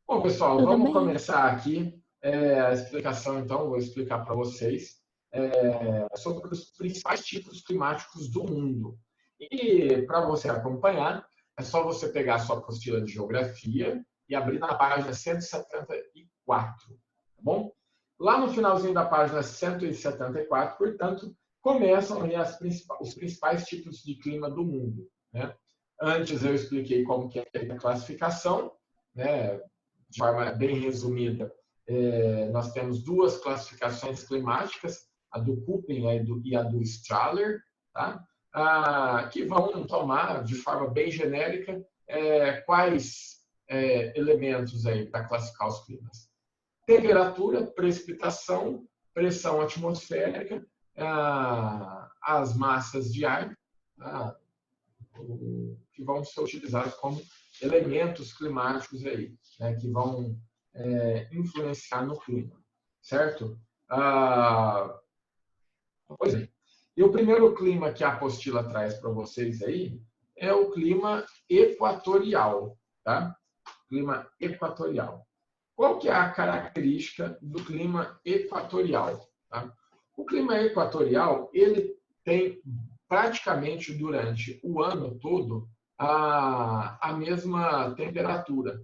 Bom, pessoal, Tudo vamos bem? começar aqui a explicação, então, vou explicar para vocês sobre os principais tipos climáticos do mundo. E para você acompanhar, é só você pegar a sua apostila de geografia e abrir na página 174, tá bom? Lá no finalzinho da página 174, portanto, começam aí os principais tipos de clima do mundo, né? Antes eu expliquei como que é a classificação, né? De forma bem resumida, nós temos duas classificações climáticas, a do Köppen e a do Strahler, tá? Que vão tomar, de forma bem genérica, quais elementos aí para classificar os climas. Temperatura, precipitação, pressão atmosférica, as massas de ar, que vão ser utilizados como elementos climáticos aí, né, que vão influenciar no clima, certo? Pois é. E o primeiro clima que a apostila traz para vocês aí é o clima equatorial, tá? Clima equatorial. Qual que é a característica do clima equatorial? Tá? O clima equatorial, ele tem praticamente durante o ano todo a mesma temperatura.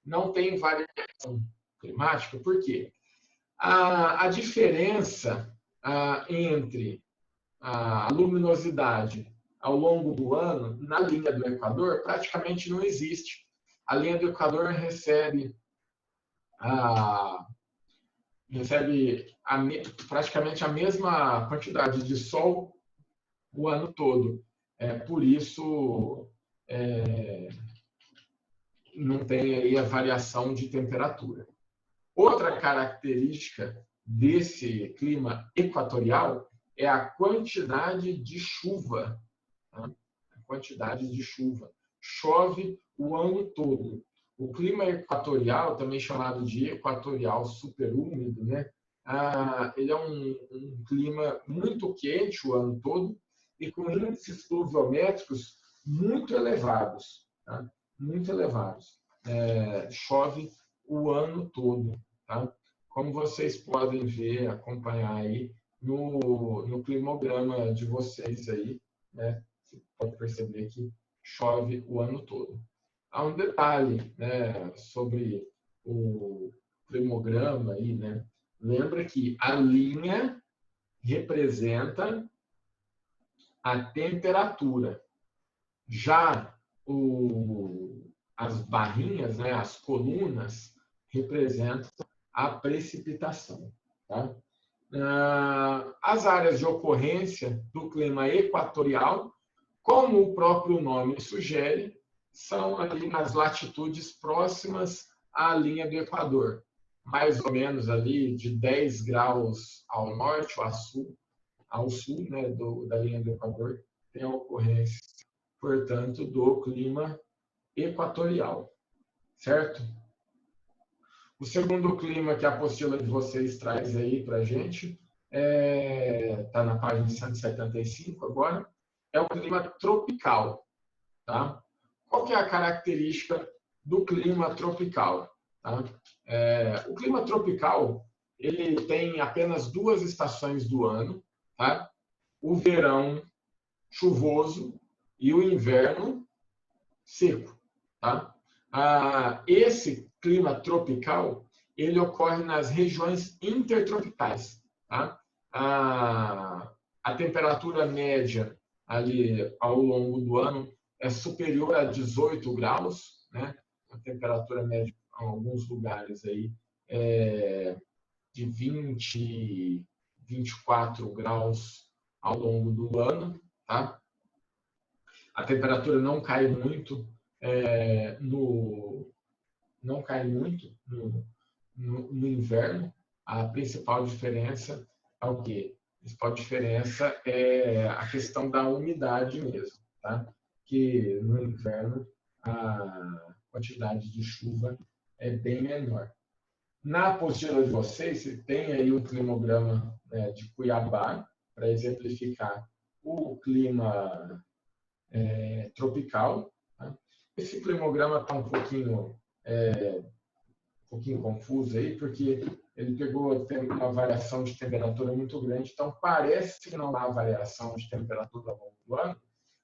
Não tem variação climática, por quê? A diferença entre a luminosidade ao longo do ano na linha do Equador praticamente não existe. A linha do Equador recebe praticamente a mesma quantidade de sol o ano todo. Por isso, não tem aí a variação de temperatura. Outra característica desse clima equatorial é a quantidade de chuva. Tá? A quantidade de chuva. Chove o ano todo. O clima equatorial, também chamado de equatorial superúmido, né? Ele é um clima muito quente o ano todo e com índices pluviométricos muito elevados. Tá? Muito elevados. Chove o ano todo. Tá? Como vocês podem ver, acompanhar aí no climograma de vocês aí, né? Você pode perceber que chove o ano todo. Há um detalhe, né, sobre o climograma aí, né? Lembra que a linha representa a temperatura. Já as barrinhas, né, as colunas, representam a precipitação. Tá? As áreas de ocorrência do clima equatorial, como o próprio nome sugere, são ali nas latitudes próximas à linha do Equador, mais ou menos ali de 10 graus ao norte ou ao sul, né, da linha do Equador, tem a ocorrência, portanto, do clima equatorial, certo? O segundo clima que a apostila de vocês traz aí para a gente, está na página 175 agora, é o clima tropical. Tá? Qual que é a característica do clima tropical? Tá? O clima tropical ele tem apenas duas estações do ano, tá? O verão chuvoso e o inverno seco. Tá? Esse clima tropical ele ocorre nas regiões intertropicais. Tá? A temperatura média ali ao longo do ano é superior a 18 graus, né? A temperatura média em alguns lugares aí de 20, 24 graus ao longo do ano, tá? A temperatura não cai muito no inverno. A principal diferença é o quê? A principal diferença é a questão da umidade mesmo, tá? Que no inverno a quantidade de chuva é bem menor. Na apostila de vocês, você tem aí um climograma de Cuiabá para exemplificar o clima tropical. Tá? Esse climograma está um pouquinho pouquinho confuso aí, porque ele pegou uma variação de temperatura muito grande, então parece que não há variação de temperatura ao longo do ano,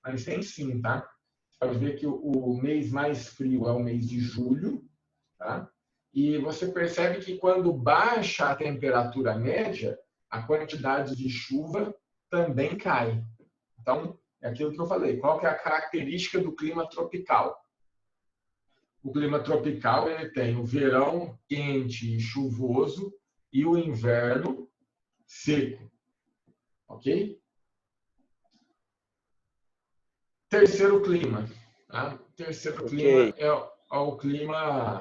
mas tem sim, tá? Você pode ver que o mês mais frio é o mês de julho, tá? E você percebe que quando baixa a temperatura média, a quantidade de chuva também cai. Então, é aquilo que eu falei. Qual que é a característica do clima tropical? O clima tropical ele tem o verão quente e chuvoso e o inverno seco. Ok? Terceiro clima. Tá? Terceiro clima é o clima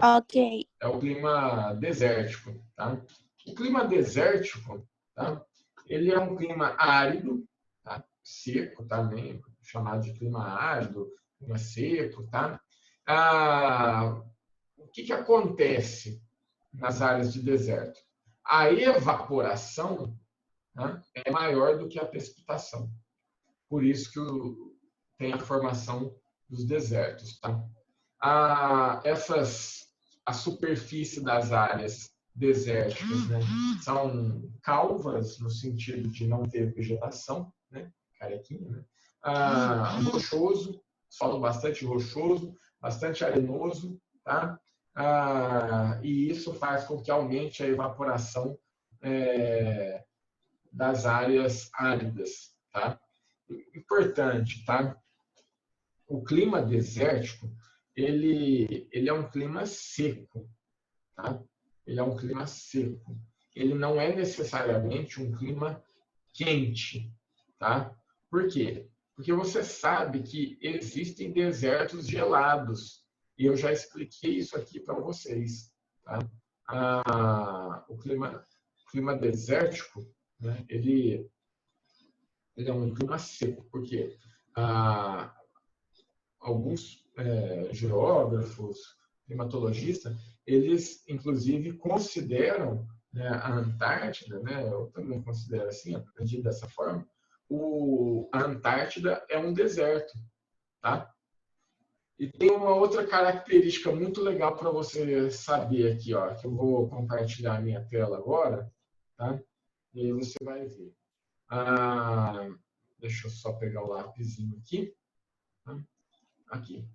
é o clima desértico. Tá? O clima desértico, tá? Ele é um clima árido, tá? Seco também, chamado de clima árido, clima seco. Tá? O que acontece nas áreas de deserto? A evaporação, né, é maior do que a precipitação. Por isso que tem a formação dos desertos. Tá? A superfície das áreas desérticas, né, são calvas, no sentido de não ter vegetação, né, carequinha, né? Rochoso, solo bastante rochoso, bastante arenoso, tá? E isso faz com que aumente a evaporação das áreas áridas. Tá? Importante, tá? O clima desértico, ele é um clima seco. Tá? Ele é um clima seco. Ele não é necessariamente um clima quente. Tá? Por quê? Porque você sabe que existem desertos gelados. E eu já expliquei isso aqui para vocês. Tá? O clima desértico, né, ele é um clima seco. Por quê? Alguns geógrafos, climatologistas, eles, inclusive, consideram, né, a Antártida, né, eu também considero assim, aprendi dessa forma, a Antártida é um deserto. Tá? E tem uma outra característica muito legal para você saber aqui, ó, que eu vou compartilhar a minha tela agora, tá? E aí você vai ver. Deixa eu só pegar o lapisinho aqui. Tá? Aqui.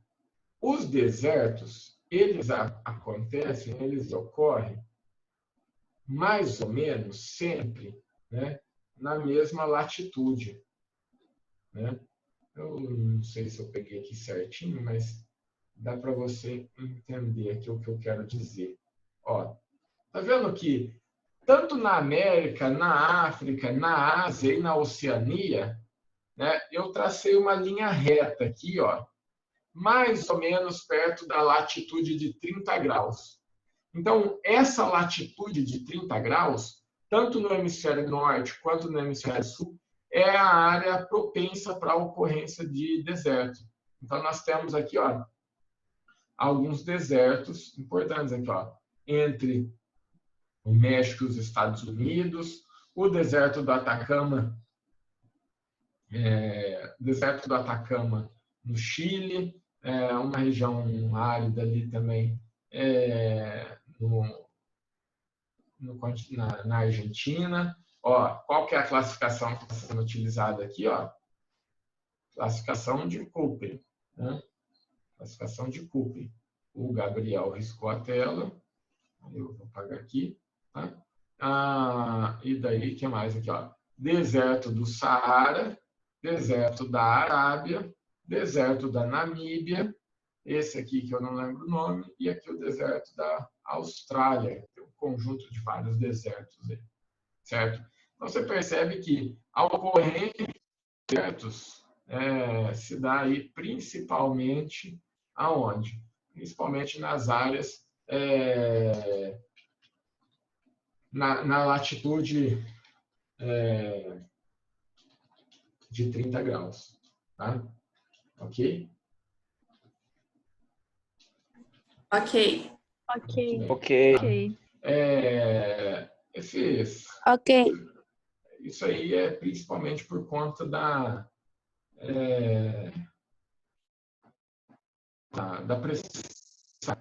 Os desertos, eles acontecem, eles ocorrem mais ou menos sempre, né, na mesma latitude. Né? Eu não sei se eu peguei aqui certinho, mas dá para você entender aqui o que eu quero dizer. Ó, tá vendo que tanto na América, na África, na Ásia e na Oceania, né, eu tracei uma linha reta aqui, ó, mais ou menos perto da latitude de 30 graus. Então, essa latitude de 30 graus, tanto no hemisfério norte quanto no hemisfério sul, é a área propensa para a ocorrência de deserto. Então, nós temos aqui, ó, alguns desertos importantes aqui, ó, entre o México e os Estados Unidos, o deserto do Atacama, no Chile, uma região árida ali também na Argentina. Ó, qual que é a classificação que está sendo utilizada aqui? Ó? Classificação de Köppen. Né? Classificação de Köppen. O Gabriel riscou a tela. Eu vou apagar aqui. Tá? E daí, o que mais aqui? Ó? Deserto do Saara, deserto da Arábia, deserto da Namíbia, esse aqui que eu não lembro o nome, e aqui o deserto da Austrália, tem um conjunto de vários desertos aí, certo? Então você percebe que a ocorrência de desertos se dá aí principalmente aonde? Principalmente nas áreas na latitude de 30 graus, tá? Ok? Ok. Ok. Isso aí é principalmente por conta da pressão. Tá?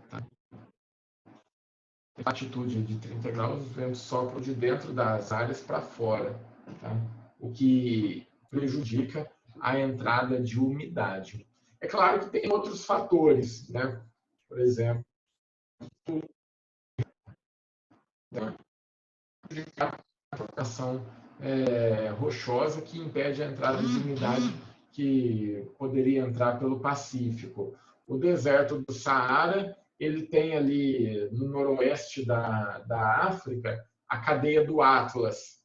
latitude de 30 graus, os ventos sopram de dentro das áreas para fora, tá? O que prejudica a entrada de umidade. É claro que tem outros fatores, né? Por exemplo, a formação rochosa que impede a entrada de umidade que poderia entrar pelo Pacífico. O deserto do Saara, ele tem ali no noroeste da África a cadeia do Atlas.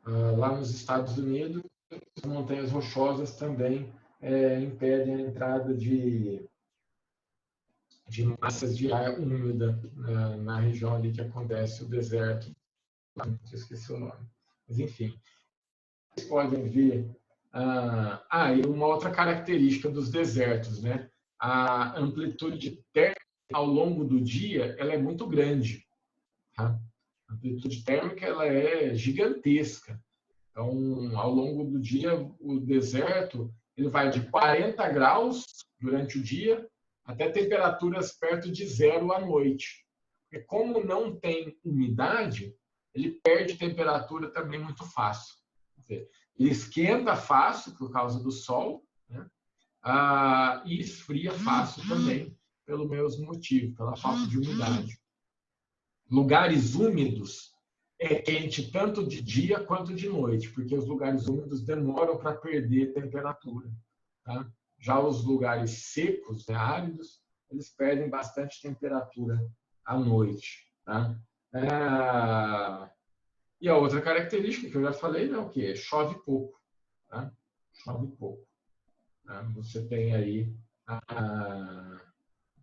Lá nos Estados Unidos, as montanhas rochosas também impedem a entrada de massas de ar úmida na região ali que acontece o deserto. Eu esqueci o nome. Mas, enfim, vocês podem ver. E uma outra característica dos desertos, né? A amplitude térmica ao longo do dia ela é muito grande. Tá? A amplitude térmica ela é gigantesca. Então, ao longo do dia, o deserto ele vai de 40 graus durante o dia até temperaturas perto de zero à noite. Porque como não tem umidade, ele perde temperatura também muito fácil. Ele esquenta fácil por causa do sol, né? E esfria fácil também pelo mesmo motivo, pela falta de umidade. Lugares úmidos é quente tanto de dia quanto de noite, porque os lugares úmidos demoram para perder temperatura. Tá? Já os lugares secos, áridos, eles perdem bastante temperatura à noite. Tá? E a outra característica que eu já falei, né, o que? Chove pouco. Tá? Chove pouco. Tá? Você tem aí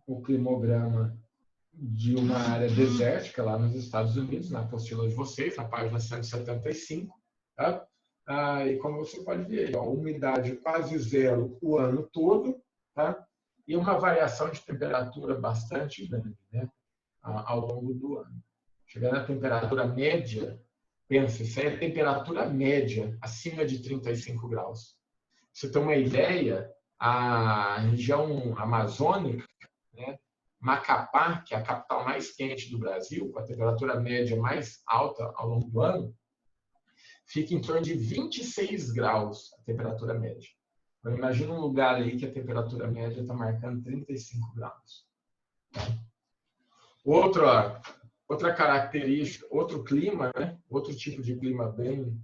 o climograma de uma área desértica lá nos Estados Unidos, na apostila de vocês, na página 175. Tá? E como você pode ver, umidade quase zero o ano todo, tá? E uma variação de temperatura bastante grande, né? Ao longo do ano. Chegando à temperatura média, pensa, isso aí é temperatura média, acima de 35 graus. Pra você ter uma ideia, a região amazônica, né? Macapá, que é a capital mais quente do Brasil, com a temperatura média mais alta ao longo do ano, fica em torno de 26 graus a temperatura média. Então, imagina um lugar aí que a temperatura média está marcando 35 graus. Outra característica, outro clima, né? Outro tipo de clima bem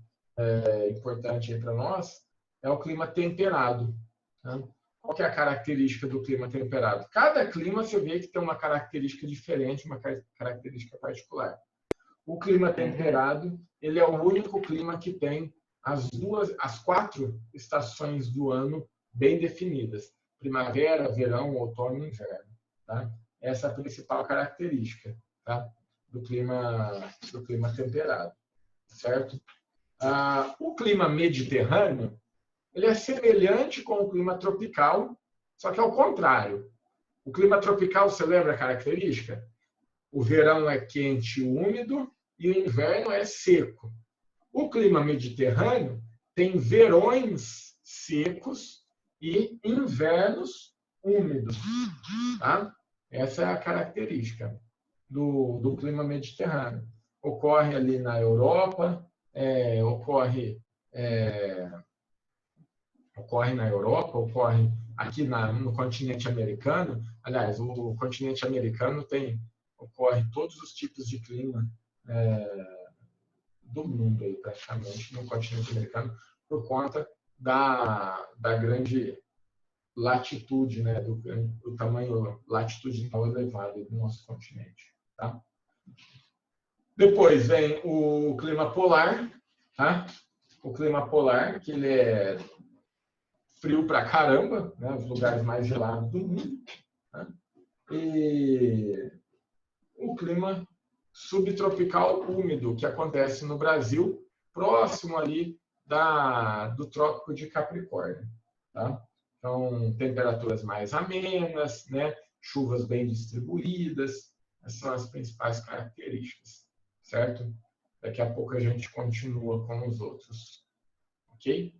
importante para nós, é o clima temperado. Né? Qual que é a característica do clima temperado? Cada clima você vê que tem uma característica diferente, uma característica particular. O clima temperado, ele é o único clima que tem as 4 estações do ano bem definidas: primavera, verão, outono e inverno. Tá? Essa é a principal característica, tá? do clima temperado, certo? O clima mediterrâneo ele é semelhante com o clima tropical, só que ao contrário. O clima tropical, você lembra a característica? O verão é quente e úmido e o inverno é seco. O clima mediterrâneo tem verões secos e invernos úmidos. Tá? Essa é a característica do clima mediterrâneo. Ocorre ali na Europa, ocorre na Europa, ocorre aqui no continente americano. Aliás, o continente americano ocorre todos os tipos de clima do mundo, aí, praticamente, no continente americano, por conta da grande latitude, né, do tamanho latitudinal elevado do nosso continente. Tá? Depois vem o clima polar. Tá? O clima polar, que ele é frio pra caramba, né? Os lugares mais gelados do mundo. Né? E o clima subtropical úmido, que acontece no Brasil, próximo ali do Trópico de Capricórnio. Tá? Então, temperaturas mais amenas, né? Chuvas bem distribuídas, essas são as principais características, certo? Daqui a pouco a gente continua com os outros, ok?